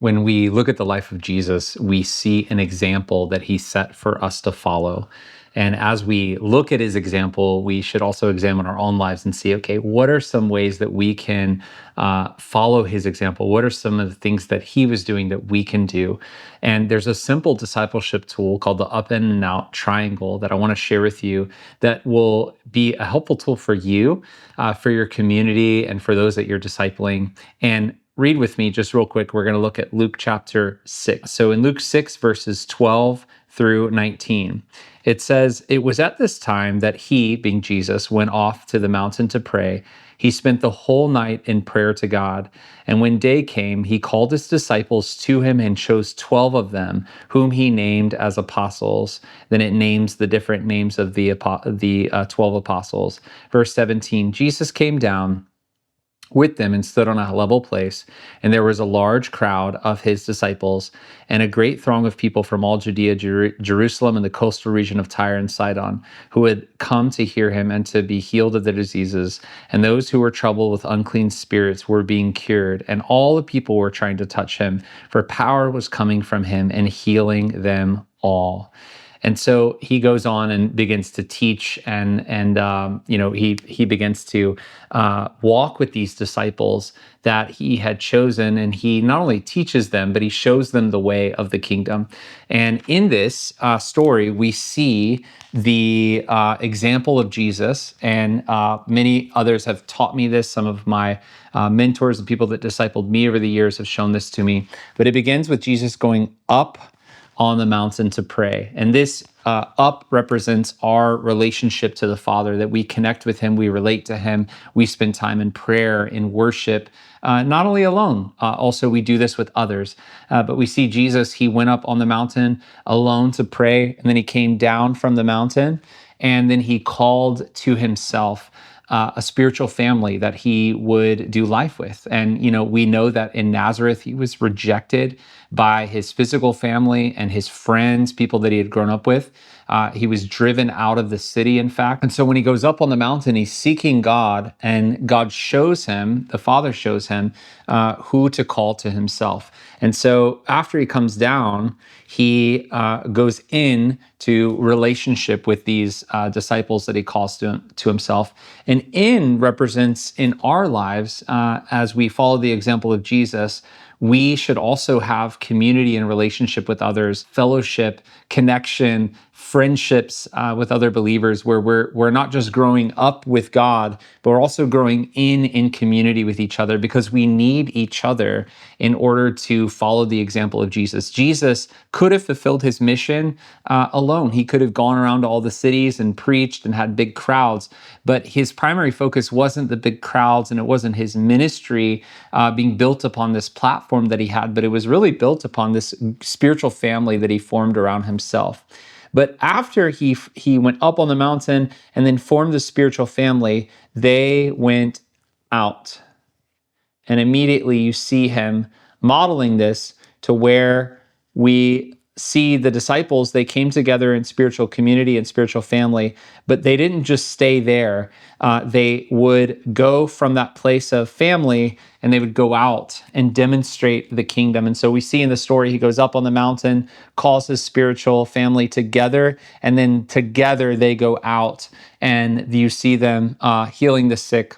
When we look at the life of Jesus, we see an example that he set for us to follow. And as we look at his example, we should also examine our own lives and see, okay, what are some ways that we can follow his example? What are some of the things that he was doing that we can do? And there's a simple discipleship tool called the Up in and Out Triangle that I want to share with you that will be a helpful tool for you, for your community, and for those that you're discipling. And read with me just real quick. We're going to look at Luke chapter 6. So in Luke 6, verses 12 through 19, it says, "It was at this time that he, being Jesus, went off to the mountain to pray. He spent the whole night in prayer to God. And when day came, he called his disciples to him and chose 12 of them, whom he named as apostles." Then it names the different names of the 12 apostles. Verse 17, "Jesus came down with them and stood on a level place. And there was a large crowd of his disciples and a great throng of people from all Judea, Jerusalem, and the coastal region of Tyre and Sidon, who had come to hear him and to be healed of their diseases. And those who were troubled with unclean spirits were being cured. And all the people were trying to touch him, for power was coming from him and healing them all." And so he goes on and begins to teach, and he begins to walk with these disciples that he had chosen, and he not only teaches them, but he shows them the way of the kingdom. And in this story, we see the example of Jesus, and many others have taught me this. Some of my mentors and people that discipled me over the years have shown this to me. But it begins with Jesus going up on the mountain to pray. And this up represents our relationship to the Father, that we connect with him, we relate to him, we spend time in prayer, in worship, not only alone, also we do this with others. But we see Jesus, he went up on the mountain alone to pray, and then he came down from the mountain, and then he called to himself a spiritual family that he would do life with. And, we know that in Nazareth, he was rejected by his physical family and his friends, people that he had grown up with. He was driven out of the city, in fact. And so when he goes up on the mountain, he's seeking God, and God shows him, the Father shows him, who to call to himself. And so after he comes down, he goes in to relationship with these disciples that he calls to himself. And in represents in our lives, as we follow the example of Jesus, we should also have community and relationship with others, fellowship, connection, friendships with other believers, where we're not just growing up with God, but we're also growing in community with each other, because we need each other in order to follow the example of Jesus. Jesus could have fulfilled his mission alone. He could have gone around to all the cities and preached and had big crowds, but his primary focus wasn't the big crowds, and it wasn't his ministry being built upon this platform that he had, but it was really built upon this spiritual family that he formed around himself. But after he went up on the mountain and then formed the spiritual family, they went out. And immediately you see him modeling this to where we see the disciples. They came together in spiritual community and spiritual family, but they didn't just stay there. They would go from that place of family and they would go out and demonstrate the kingdom. And so we see in the story, he goes up on the mountain, calls his spiritual family together, and then together they go out, and you see them healing the sick,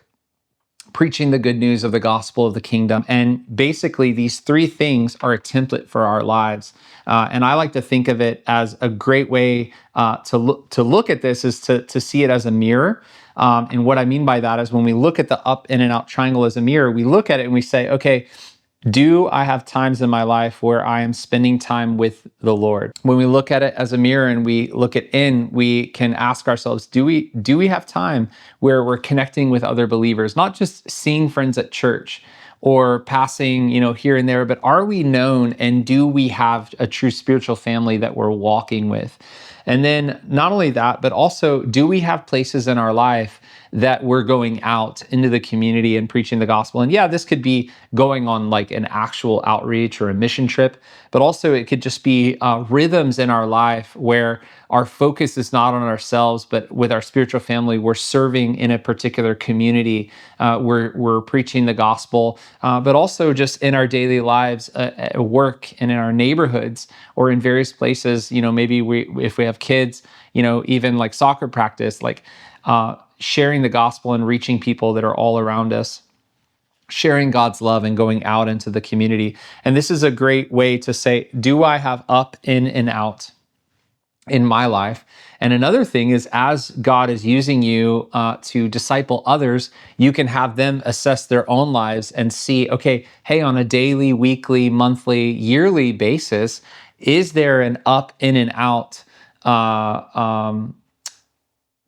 preaching the good news of the gospel of the kingdom. And basically, these three things are a template for our lives. And I like to think of it as a great way to look at this, is to see it as a mirror. And what I mean by that is, when we look at the up in and out triangle as a mirror, we look at it and we say, okay, do I have times in my life where I am spending time with the Lord? When we look at it as a mirror and we look at in, we can ask ourselves, do we have time where we're connecting with other believers, not just seeing friends at church or passing, here and there, but are we known, and do we have a true spiritual family that we're walking with? And then not only that, but also, do we have places in our life that we're going out into the community and preaching the gospel? And yeah, this could be going on like an actual outreach or a mission trip, but also it could just be rhythms in our life where our focus is not on ourselves, but with our spiritual family, we're serving in a particular community. We're preaching the gospel, but also just in our daily lives, at work and in our neighborhoods or in various places. Maybe if we have kids, even like soccer practice, like sharing the gospel and reaching people that are all around us, sharing God's love and going out into the community. And this is a great way to say, do I have up, in, and out in my life? And another thing is, as God is using you to disciple others, you can have them assess their own lives and see, okay, hey, on a daily, weekly, monthly, yearly basis, is there an up, in, and out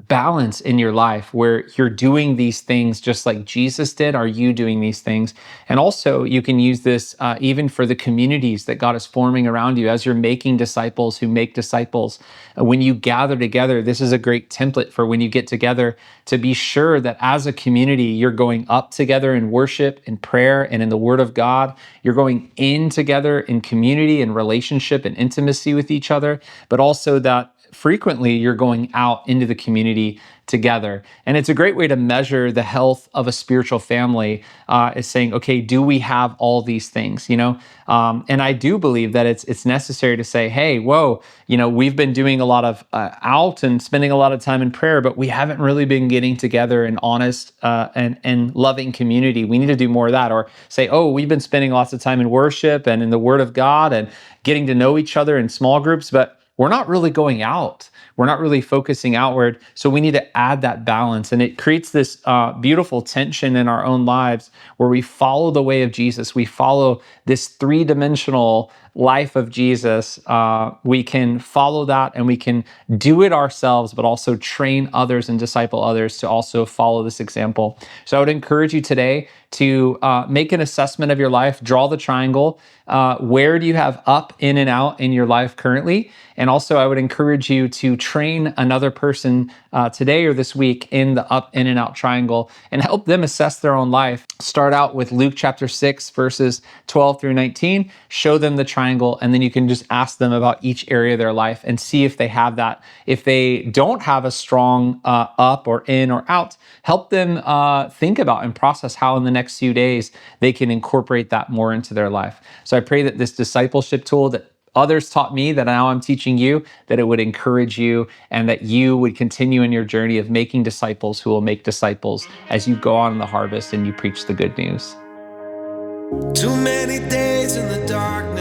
balance in your life where you're doing these things just like Jesus did? Are you doing these things? And also, you can use this even for the communities that God is forming around you as you're making disciples who make disciples. When you gather together, this is a great template for when you get together, to be sure that as a community, you're going up together in worship, in prayer, and in the Word of God. You're going in together in community and relationship and intimacy with each other, but also that frequently you're going out into the community together. And it's a great way to measure the health of a spiritual family, is saying, okay, do we have all these things? And I do believe that it's necessary to say, hey, whoa, we've been doing a lot of out and spending a lot of time in prayer, but we haven't really been getting together in honest and loving community. We need to do more of that. Or say, oh, we've been spending lots of time in worship and in the Word of God and getting to know each other in small groups, but we're not really going out. We're not really focusing outward. So we need to add that balance. And it creates this beautiful tension in our own lives where we follow the way of Jesus. We follow this three-dimensional life of Jesus. We can follow that and we can do it ourselves, but also train others and disciple others to also follow this example. So I would encourage you today to make an assessment of your life, draw the triangle. Where do you have up, in, and out in your life currently? And also, I would encourage you to train another person today or this week in the up, in, and out triangle and help them assess their own life. Start out with Luke chapter 6, verses 12 through 19, show them the triangle, and then you can just ask them about each area of their life and see if they have that. If they don't have a strong up or in or out, help them think about and process how in the next few days they can incorporate that more into their life. So I pray that this discipleship tool that others taught me, that now I'm teaching you, that it would encourage you and that you would continue in your journey of making disciples who will make disciples as you go on in the harvest and you preach the good news. Too many days in the dark.